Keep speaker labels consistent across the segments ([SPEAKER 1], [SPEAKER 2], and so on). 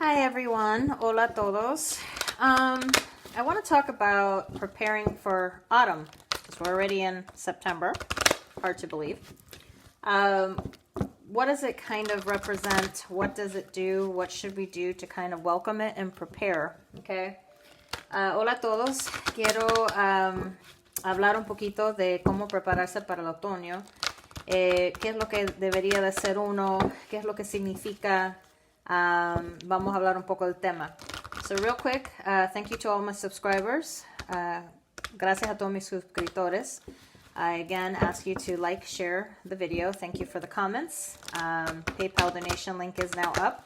[SPEAKER 1] Hi everyone, hola todos. I want to talk about preparing for autumn because we're already in September. Hard to believe. What does it kind of represent? What does it do? What should we do to kind of welcome it and prepare? Okay. Hola a todos. Quiero hablar un poquito de cómo prepararse para el otoño. ¿Qué es lo que debería de hacer uno? ¿Qué es lo que significa? Vamos a hablar un poco del tema. So real quick, thank you to all my subscribers. Gracias a todos mis suscriptores. I again ask you to like, share the video. Thank you for the comments. PayPal donation link is now up.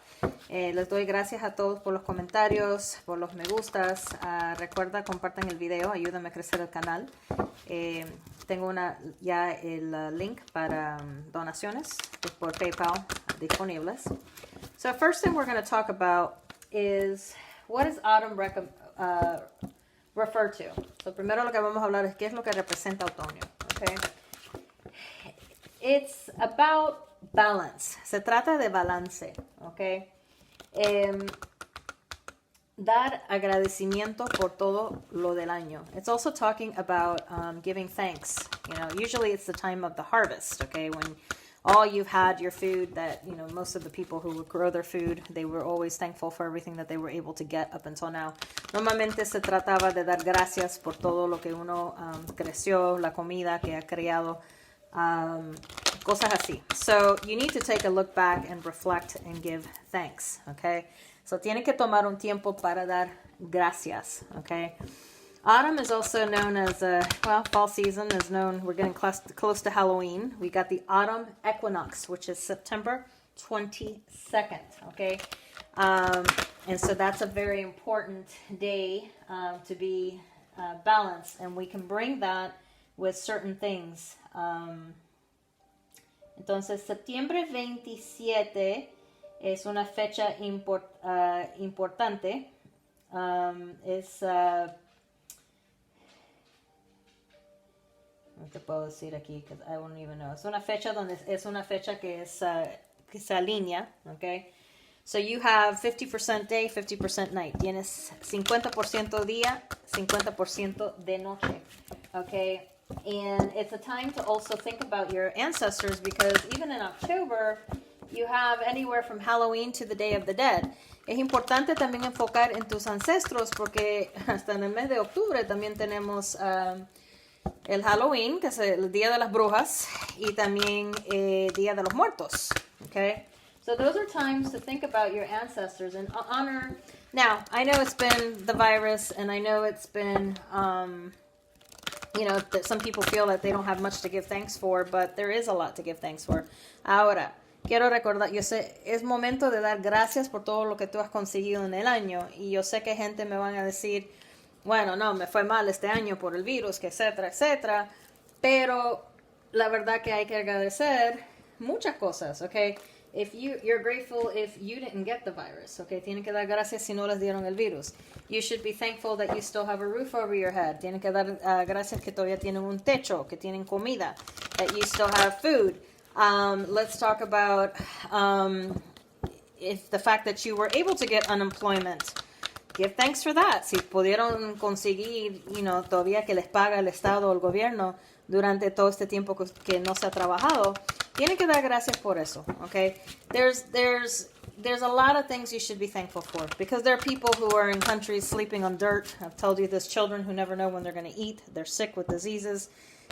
[SPEAKER 1] Les doy gracias a todos por los comentarios, por los me gustas. Recuerda, compartan el video, ayúdame a crecer el canal. Tengo ya el link para donaciones por PayPal disponibles. So first thing we're going to talk about is what does autumn refer to? So primero lo que vamos a hablar es qué es lo que representa otoño. Okay? It's about balance. Se trata de balance. Okay? Dar agradecimiento por todo lo del año. It's also talking about giving thanks. You know, usually it's the time of the harvest. Okay, when all you've had your food that, you know, most of the people who would grow their food, they were always thankful for everything that they were able to get up until now. Normalmente se trataba de dar gracias por todo lo que uno creció, la comida que ha creado, cosas así. So you need to take a look back and reflect and give thanks, okay? So tiene que tomar un tiempo para dar gracias, okay? Autumn is also known as, fall season is known, we're getting close to Halloween. We got the autumn equinox, which is September 22nd, okay? And so that's a very important day to be balanced, and we can bring that with certain things. Entonces, septiembre 27 es una fecha importante. No te puedo decir aquí, because I won't even know. Es una fecha que se alinea, okay? So you have 50% day, 50% night. Tienes 50% día, 50% de noche, okay? And it's a time to also think about your ancestors, because even in October, you have anywhere from Halloween to the Day of the Dead. Es importante también enfocar en tus ancestros, porque hasta en el mes de octubre también tenemos el Halloween, que es el Día de las Brujas, y también Día de los Muertos. Okay? So those are times to think about your ancestors and honor. Now, I know it's been the virus, and I know it's been, that some people feel that they don't have much to give thanks for, but there is a lot to give thanks for. Ahora, quiero recordar, yo sé, es momento de dar gracias por todo lo que tú has conseguido en el año, y yo sé que gente me van a decir, bueno, no, me fue mal este año por el virus, que etcétera, etcétera, pero la verdad que hay que agradecer muchas cosas, okay? If you're grateful if you didn't get the virus, okay? Tienen que dar gracias si no les dieron el virus. You should be thankful that you still have a roof over your head. Tienen que dar gracias que todavía tienen un techo, que tienen comida, that you still have food. Let's talk about if the fact that you were able to get unemployment. Give thanks for that. Si pudieron conseguir, todavía que les paga el Estado o el gobierno durante todo este tiempo que no se ha trabajado, tienen que dar gracias por eso, okay? There's a lot of things you should be thankful for, because there are people who are in countries sleeping on dirt. I've told you this, children who never know when they're going to eat. They're sick with diseases,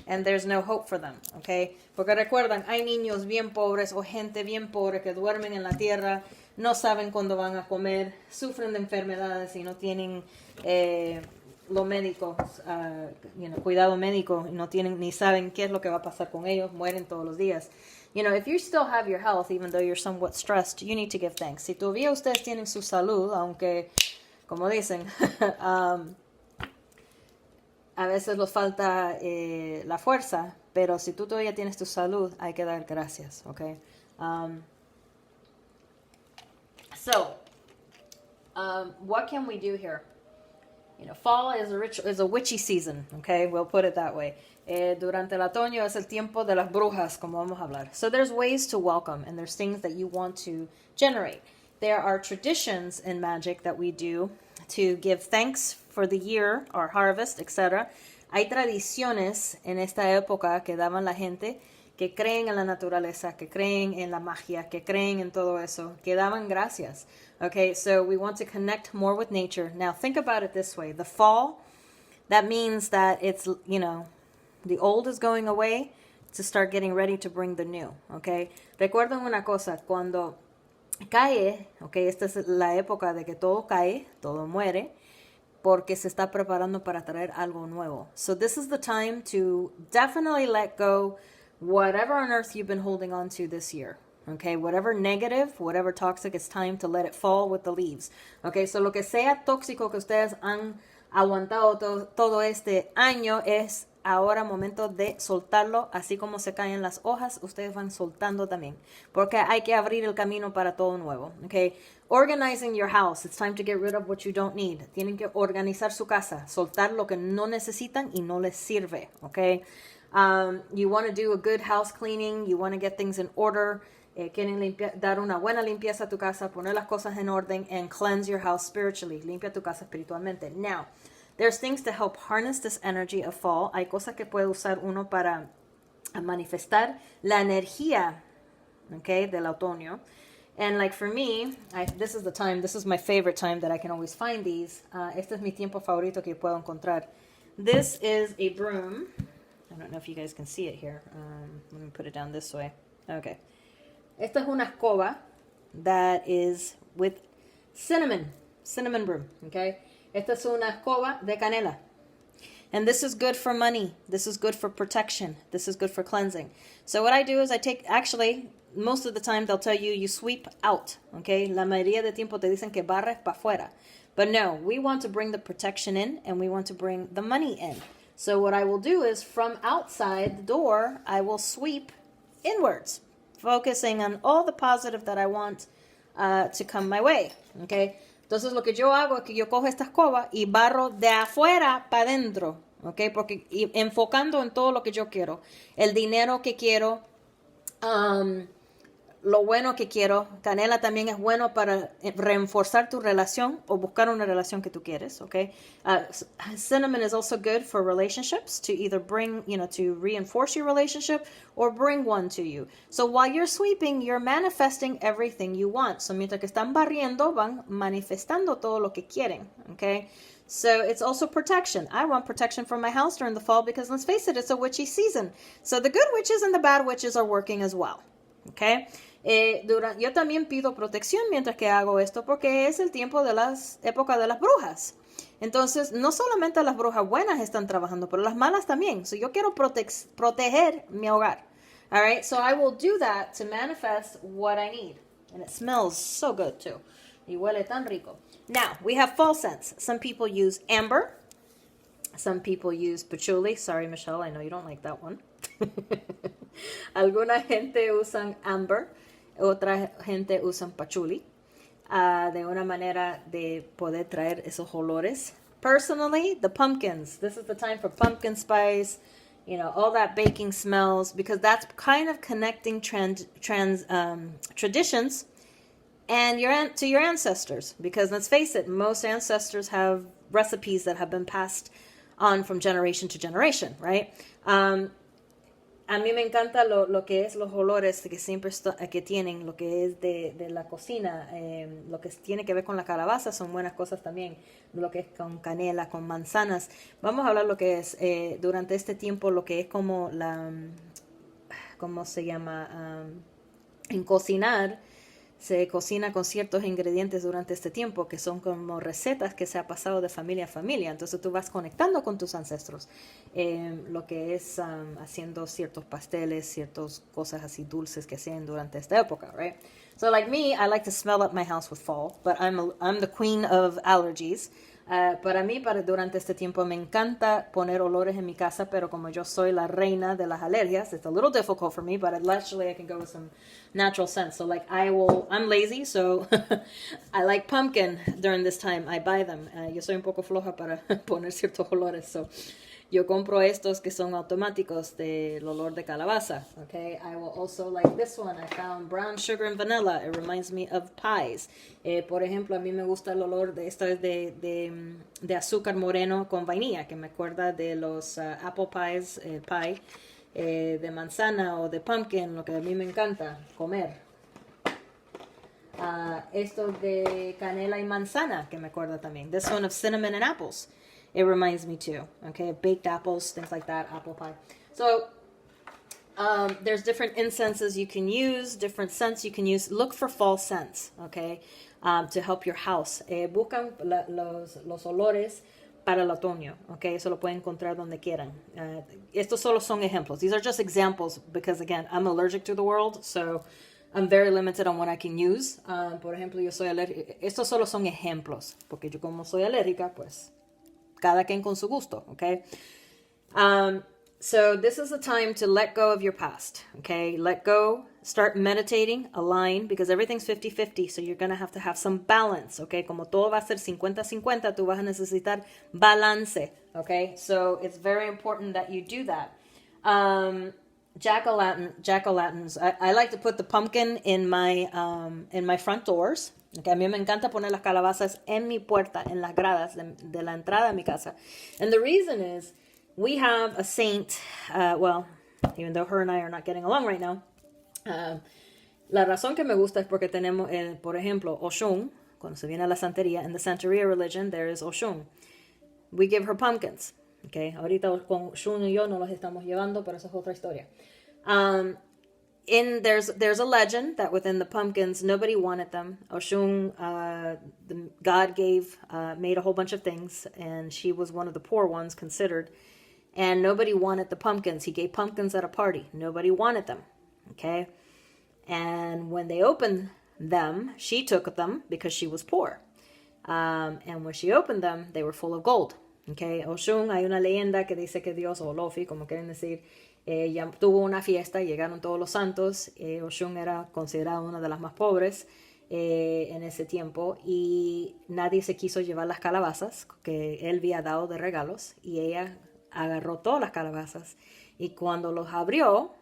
[SPEAKER 1] and there's no hope for them, okay? Porque recuerdan, hay niños bien pobres o gente bien pobre que duermen en la tierra, no saben cuándo van a comer, sufren de enfermedades y no tienen los médicos, cuidado médico, y no tienen ni saben qué es lo que va a pasar con ellos, mueren todos los días. If you still have your health, even though you're somewhat stressed, you need to give thanks. Si todavía ustedes tienen su salud, aunque, como dicen, a veces les falta la fuerza, pero si tú todavía tienes tu salud, hay que dar gracias, okay? So, what can we do here? Fall is a witchy season, okay? We'll put it that way. Durante el otoño es el tiempo de las brujas, como vamos a hablar. So there's ways to welcome, and there's things that you want to generate. there are traditions in magic that we do to give thanks for the year, our harvest, etc. Hay tradiciones en esta época que daban la gente que creen en la naturaleza, que creen en la magia, que creen en todo eso, que daban gracias. Okay, so we want to connect more with nature. Now think about it this way. The fall, that means that it's, the old is going away to start getting ready to bring the new. Okay, recuerden una cosa, cuando cae, okay, esta es la época de que todo cae, todo muere, porque se está preparando para traer algo nuevo. So this is the time to definitely let go whatever on earth you've been holding on to this year. Okay, whatever negative, whatever toxic, it's time to let it fall with the leaves. Okay, so lo que sea tóxico que ustedes han aguantado todo este año es ahora momento de soltarlo, así como se caen las hojas, ustedes van soltando también, porque hay que abrir el camino para todo nuevo. Okay, organizing your house, it's time to get rid of what you don't need. Tienen que organizar su casa, soltar lo que no necesitan y no les sirve. Okay, you want to do a good house cleaning, you want to get things in order. Quieren dar una buena limpieza a tu casa, poner las cosas en orden, and cleanse your house spiritually. Limpia tu casa espiritualmente. Now, there's things to help harness this energy of fall. Hay cosas que puede usar uno para manifestar la energía, okay, del otoño. And like for me, this is my favorite time that I can always find these. Este es mi tiempo favorito que puedo encontrar. This is a broom. I don't know if you guys can see it here. Let me put it down this way. Okay. Esta es una escoba that is with cinnamon broom, okay? Esta es una escoba de canela. And this is good for money. This is good for protection. This is good for cleansing. So what I do is actually, most of the time they'll tell you sweep out, okay? La mayoría de tiempo te dicen que barres para afuera. But no, we want to bring the protection in and we want to bring the money in. So what I will do is from outside the door, I will sweep inwards, focusing on all the positive that I want to come my way, okay? Entonces lo que yo hago es que yo cojo esta escoba y barro de afuera para adentro, okay? Porque enfocando en todo lo que yo quiero, el dinero que quiero, lo bueno que quiero. Canela también es bueno para reforzar tu relación o buscar una relación que tú quieres, okay? Cinnamon is also good for relationships, to either bring, to reinforce your relationship or bring one to you. So while you're sweeping, you're manifesting everything you want. So mientras que están barriendo, van manifestando todo lo que quieren, okay? So it's also protection. I want protection from my house during the fall because, let's face it, it's a witchy season. So the good witches and the bad witches are working as well, okay? Yo también pido protección mientras que hago esto porque es el tiempo de las épocas de las brujas. Entonces, no solamente las brujas buenas están trabajando, pero las malas también. So yo quiero proteger mi hogar. All right, so I will do that to manifest what I need. And it smells so good too. Y huele tan rico. Now, we have fall scents. Some people use amber. Some people use patchouli. Sorry, Michelle, I know you don't like that one. Alguna gente usan amber. Otra gente usa patchouli de una manera de poder traer esos olores. Personally, the pumpkins. This is the time for pumpkin spice, all that baking smells, because that's kind of connecting traditions and to your ancestors. Because let's face it, most ancestors have recipes that have been passed on from generation to generation, right? A mí me encanta lo que es los olores que siempre que tienen, lo que es de la cocina, lo que tiene que ver con la calabaza son buenas cosas también, lo que es con canela, con manzanas. Vamos a hablar lo que es durante este tiempo, lo que es como ¿cómo se llama? En cocinar, se cocina con ciertos ingredientes durante este tiempo que son como recetas que se ha pasado de familia a familia. Entonces tú vas conectando con tus ancestros. Lo que es haciendo ciertos pasteles, ciertas cosas así dulces que hacen durante esta época, right? So like me, I like to smell up my house with fall, but I'm the queen of allergies. Para mí, durante este tiempo me encanta poner olores en mi casa, pero como yo soy la reina de las alergias, it's a little difficult for me, but actually I can go with some natural scents. So like I'm lazy, so I like pumpkin during this time. I buy them. Yo soy un poco floja para poner ciertos olores, so yo compro estos que son automáticos del olor de calabaza. Okay, I will also like this one. I found brown sugar and vanilla. It reminds me of pies. Por ejemplo, a mí me gusta el olor de esto es de azúcar moreno con vainilla, que me acuerda de los apple pies, pie de manzana o de pumpkin, lo que a mí me encanta comer. Esto de canela y manzana, que me acuerda también. This one of cinnamon and apples. It reminds me too. Okay, baked apples, things like that, apple pie. So there's different incenses you can use, different scents you can use. Look for fall scents, okay, to help your house. Buscan los olores para el otoño, okay? Eso lo pueden encontrar donde quieran. Estos solo son ejemplos. These are just examples because, again, I'm allergic to the world, so I'm very limited on what I can use. Por ejemplo, yo soy alérgica. Estos solo son ejemplos, porque yo como soy alérgica, pues cada quien con su gusto, okay? So this is the time to let go of your past, okay? Let go, start meditating, align, because everything's 50-50, so you're going to have some balance, okay? Como todo va a ser 50-50, tú vas a necesitar balance, okay? So it's very important that you do that. Jack-o'-lanterns. I like to put the pumpkin in my front doors. Okay, a mí me encanta poner las calabazas en mi puerta, en las gradas de la entrada de mi casa. And the reason is, we have a saint, well, even though her and I are not getting along right now, la razón que me gusta es porque tenemos, por ejemplo, Oshun, cuando se viene a la santería, in the Santeria religion, there is Oshun. We give her pumpkins. Okay, ahorita con Oshun y yo no los estamos llevando, pero esa es otra historia. There's a legend that within the pumpkins, nobody wanted them. Oshun, the god made a whole bunch of things, and she was one of the poor ones considered. And nobody wanted the pumpkins. He gave pumpkins at a party. Nobody wanted them. Okay? And when they opened them, she took them because she was poor. And when she opened them, they were full of gold. Okay? Oshun, hay una leyenda que dice que Dios, o Lofi, como quieren decir, ya tuvo una fiesta, llegaron todos los santos. Oshun era considerada una de las más pobres en ese tiempo, y nadie se quiso llevar las calabazas que él había dado de regalos, y ella agarró todas las calabazas, y cuando los abrió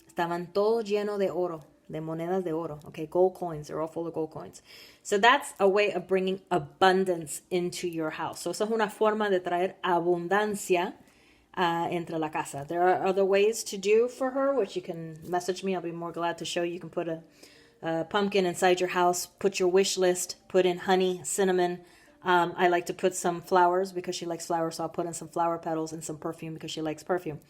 [SPEAKER 1] estaban todos llenos de oro, de monedas de oro. Okay, gold coins, they're all full of gold coins. So that's a way of bringing abundance into your house. So esa es una forma de traer abundancia entre la casa. There are other ways to do for her, which you can message me. I'll be more glad to show you. You can put a pumpkin inside your house, put your wish list, put in honey, cinnamon. I like to put some flowers because she likes flowers, so I'll put in some flower petals and some perfume because she likes perfume.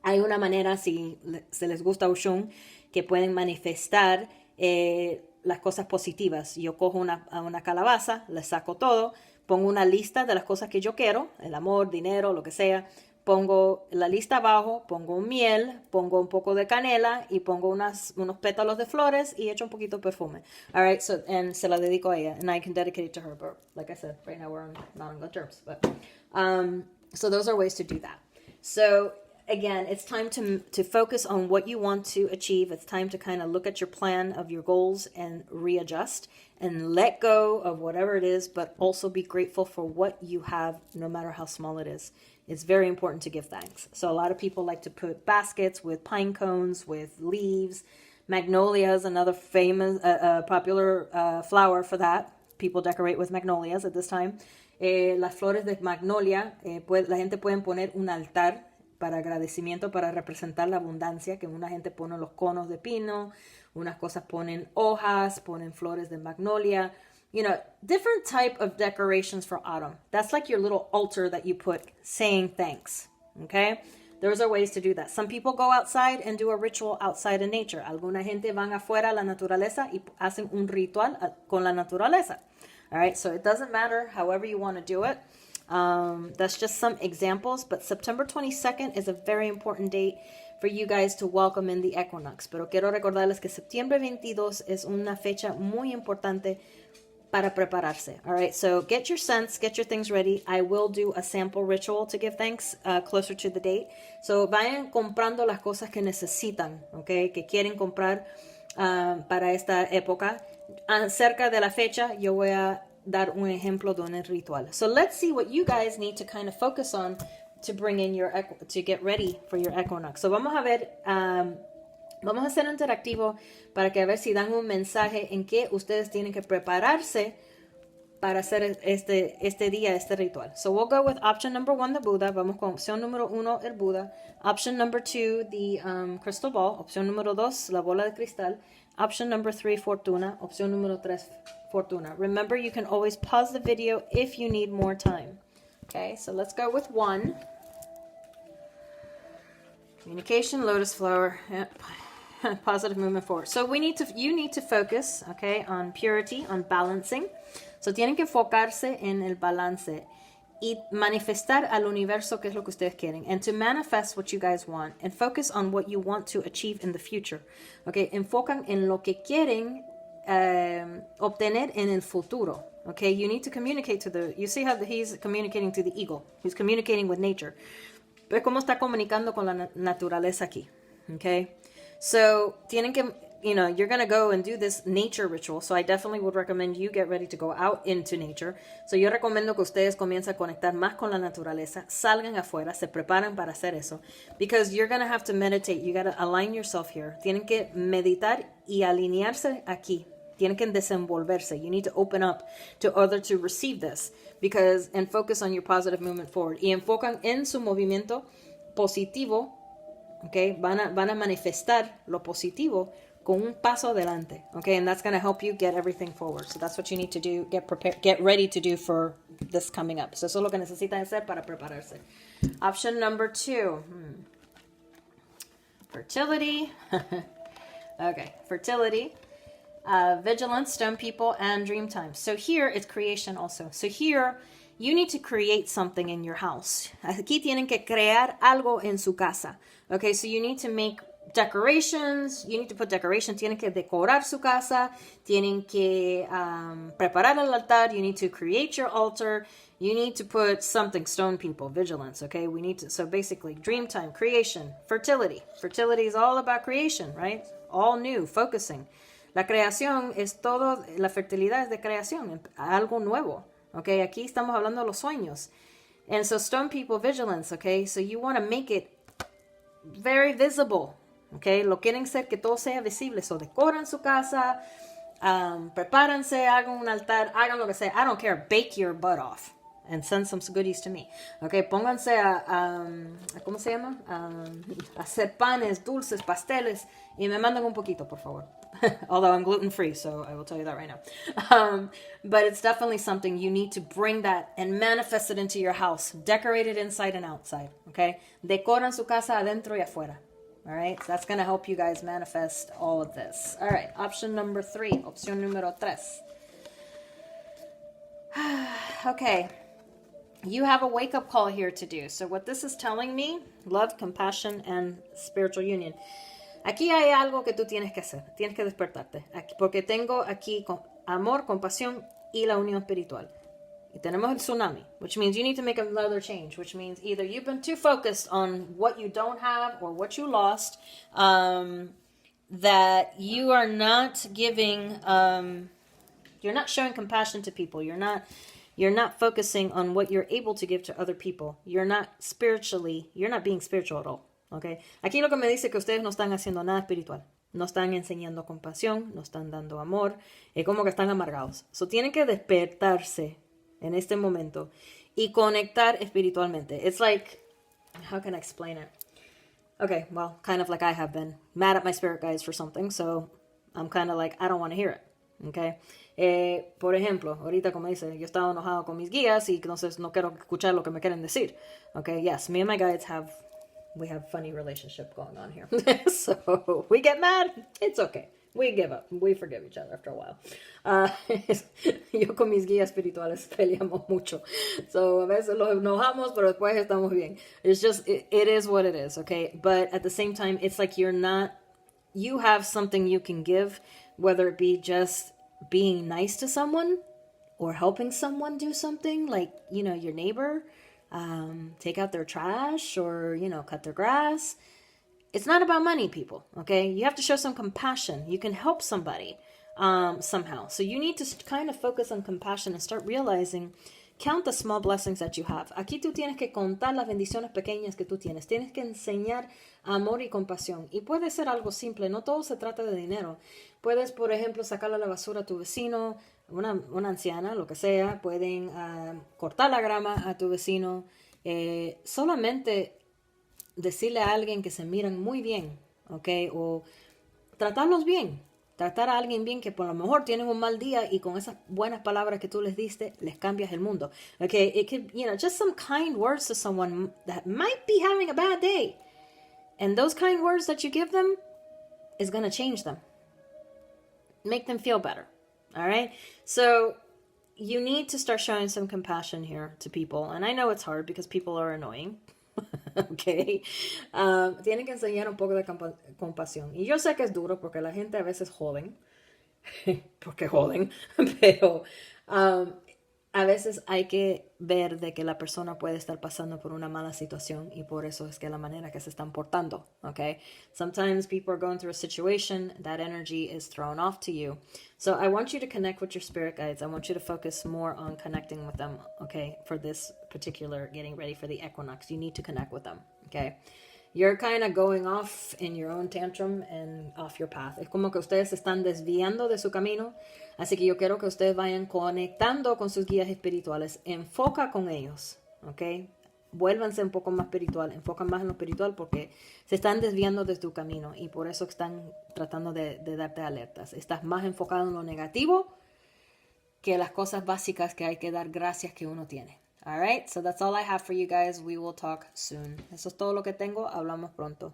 [SPEAKER 1] Hay una manera, si se les gusta Oshun, que pueden manifestar las cosas positivas. Yo cojo una calabaza, le saco todo, pongo una lista de las cosas que yo quiero, el amor, dinero, lo que sea. Pongo la lista abajo, pongo miel, pongo un poco de canela y pongo unos pétalos de flores y echo un poquito de perfume. All right, so, and se la dedico a ella, and I can dedicate it to her. But like I said, right now we're not on good terms. But so those are ways to do that. So again, it's time to focus on what you want to achieve. It's time to kind of look at your plan of your goals and readjust and let go of whatever it is, but also be grateful for what you have, no matter how small it is. It's very important to give thanks. So a lot of people like to put baskets with pine cones, with leaves. Magnolia is another famous, popular flower for that. People decorate with magnolias at this time. Las flores de magnolia, la gente puede poner un altar para agradecimiento, para representar la abundancia, que una gente pone los conos de pino, unas cosas ponen hojas, ponen flores de magnolia. You know, different type of decorations for autumn. That's like your little altar that you put saying thanks, okay? Those are ways to do that. Some people go outside and do a ritual outside in nature. Alguna gente van afuera a la naturaleza y hacen un ritual con la naturaleza. All right, so it doesn't matter however you want to do it. That's just some examples, but September 22nd is a very important date for you guys to welcome in the equinox. Pero quiero recordarles que septiembre 22 es una fecha muy importante para prepararse. All right, so get your scents, get your things ready. I will do a sample ritual to give thanks closer to the date. So vayan comprando las cosas que necesitan, okay, que quieren comprar para esta época. Cerca de la fecha, yo voy a dar un ejemplo de un ritual. So let's see what you guys need to kind of focus on to bring in to get ready for your equinox. So vamos a ver, vamos a hacer interactivo para que a ver si dan un mensaje en que ustedes tienen que prepararse para hacer este día, este ritual. So we'll go with option number 1, the Buddha. Vamos con opción número 1, el Buddha. Option number 2, the crystal ball. Opción número 2, la bola de cristal. Option number 3, fortuna. Opción número 3, fortuna. Remember, you can always pause the video if you need more time. Okay, so let's go with 1. Communication, lotus flower. Yep. Positive movement forward. So you need to focus, okay, on purity, on balancing. So tienen que enfocarse en el balance y manifestar al universo qué es lo que ustedes quieren. And to manifest what you guys want. And focus on what you want to achieve in the future. Okay, enfocan en lo que quieren obtener en el futuro. Okay, you need to communicate you see how he's communicating to the eagle. He's communicating with nature. Pero cómo está comunicando con la naturaleza aquí. Okay, so tienen que, you're going to go and do this nature ritual. So I definitely would recommend you get ready to go out into nature. So yo recomiendo que ustedes comiencen a conectar más con la naturaleza, salgan afuera, se preparan para hacer eso. Because you're going to have to meditate. You got to align yourself here. Tienen que meditar y alinearse aquí. Tienen que desenvolverse. You need to open up to others to receive this. And focus on your positive movement forward. Y enfocan en su movimiento positivo. Okay, van a manifestar lo positivo con un paso adelante. Okay, and that's going to help you get everything forward. So that's what you need to do, get ready to do for this coming up. So eso es lo que necesitan hacer para prepararse. Option number 2. Fertility. Okay, fertility. Vigilance, stone people, and dream time. So here it's creation also. So here you need to create something in your house. Aquí tienen que crear algo en su casa. Okay, so you need to make decorations. You need to put decorations. Tienen que decorar su casa. Tienen que preparar el altar. You need to create your altar. You need to put something, stone people, vigilance. Okay, so basically dream time, creation, fertility. Fertility is all about creation, right? All new, focusing. La creación es todo, la fertilidad es de creación, algo nuevo. Okay, aquí estamos hablando de los sueños. And so stone people, vigilance, okay? So you want to make it very visible, okay? Lo quieren ser que todo sea visible. So decoran su casa, prepárense, hagan un altar, hagan lo que sea. I don't care, bake your butt off and send some goodies to me. Okay, pónganse a ¿cómo se llama? Hacer panes, dulces, pasteles y me mandan un poquito, por favor. Although I'm gluten-free, so I will tell you that right now. But it's definitely something you need to bring that and manifest it into your house. Decorate it inside and outside, okay? Decoran su casa adentro y afuera, all right? So that's going to help you guys manifest all of this. All right, option number 3, opción número 3. Okay, you have a wake-up call here to do. So what this is telling me, love, compassion, and spiritual union. Aquí hay algo que tú tienes que hacer. Tienes que despertarte. Porque tengo aquí amor, compasión y la unión espiritual. Y tenemos el tsunami, which means you need to make another change, which means either you've been too focused on what you don't have or what you lost, that you are not giving, you're not showing compassion to people. You're not focusing on what you're able to give to other people. You're not being spiritual at all. Okay. Aquí lo que me dice que ustedes no están haciendo nada espiritual. No están enseñando compasión, no están dando amor. Es como que están amargados. So tienen que despertarse en este momento y conectar espiritualmente. It's like, how can I explain it? Okay, well, kind of like I have been mad at my spirit guides for something. So I'm kind of like, I don't want to hear it. Okay. Por ejemplo, ahorita como dice, yo estaba enojado con mis guías y entonces no quiero escuchar lo que me quieren decir. Okay, yes, me and my guides we have funny relationship going on here. So we get mad. It's okay. We give up. We forgive each other after a while. Yo con mis guías espirituales peleamos mucho. So a veces los enojamos, pero después estamos bien. It's just, it is what it is, okay? But at the same time, it's like you have something you can give, whether it be just being nice to someone or helping someone do something, like, your neighbor, take out their trash or, cut their grass. It's not about money, people, okay? You have to show some compassion. You can help somebody somehow. So you need to kind of focus on compassion and start realizing Count the small blessings that you have. Aquí tú tienes que contar las bendiciones pequeñas que tú tienes. Tienes que enseñar amor y compasión. Y puede ser algo simple. No todo se trata de dinero. Puedes, por ejemplo, sacarle la basura a tu vecino, una anciana, lo que sea. Pueden cortar la grama a tu vecino. Solamente decirle a alguien que se miran muy bien, ¿ok? O tratarlos bien. Tratar a alguien bien que por lo mejor tienen un mal día y con esas buenas palabras que tú les diste, les cambias el mundo. Okay, it could, just some kind words to someone that might be having a bad day. And those kind words that you give them is going to change them. Make them feel better. All right? So you need to start showing some compassion here to people. And I know it's hard because people are annoying. Okay. Tienen que enseñar un poco de compasión. Y yo sé que es duro porque la gente a veces joden. Porque joden. Pero a veces hay que ver de que la persona puede estar pasando por una mala situación y por eso es que la manera que se están portando. Okay. Sometimes people are going through a situation, that energy is thrown off to you. So I want you to connect with your spirit guides. I want you to focus more on connecting with them, okay, for this particular getting ready for the equinox. You need to connect with them, okay? You're kind of going off in your own tantrum and off your path. Es como que ustedes se están desviando de su camino. Así que yo quiero que ustedes vayan conectando con sus guías espirituales. Enfoca con ellos, ¿ok? Vuélvanse un poco más espiritual. Enfocan más en lo espiritual porque se están desviando de tu camino. Y por eso están tratando de darte alertas. Estás más enfocado en lo negativo que las cosas básicas que hay que dar gracias que uno tiene. All right, so that's all I have for you guys. We will talk soon. Eso es todo lo que tengo. Hablamos pronto.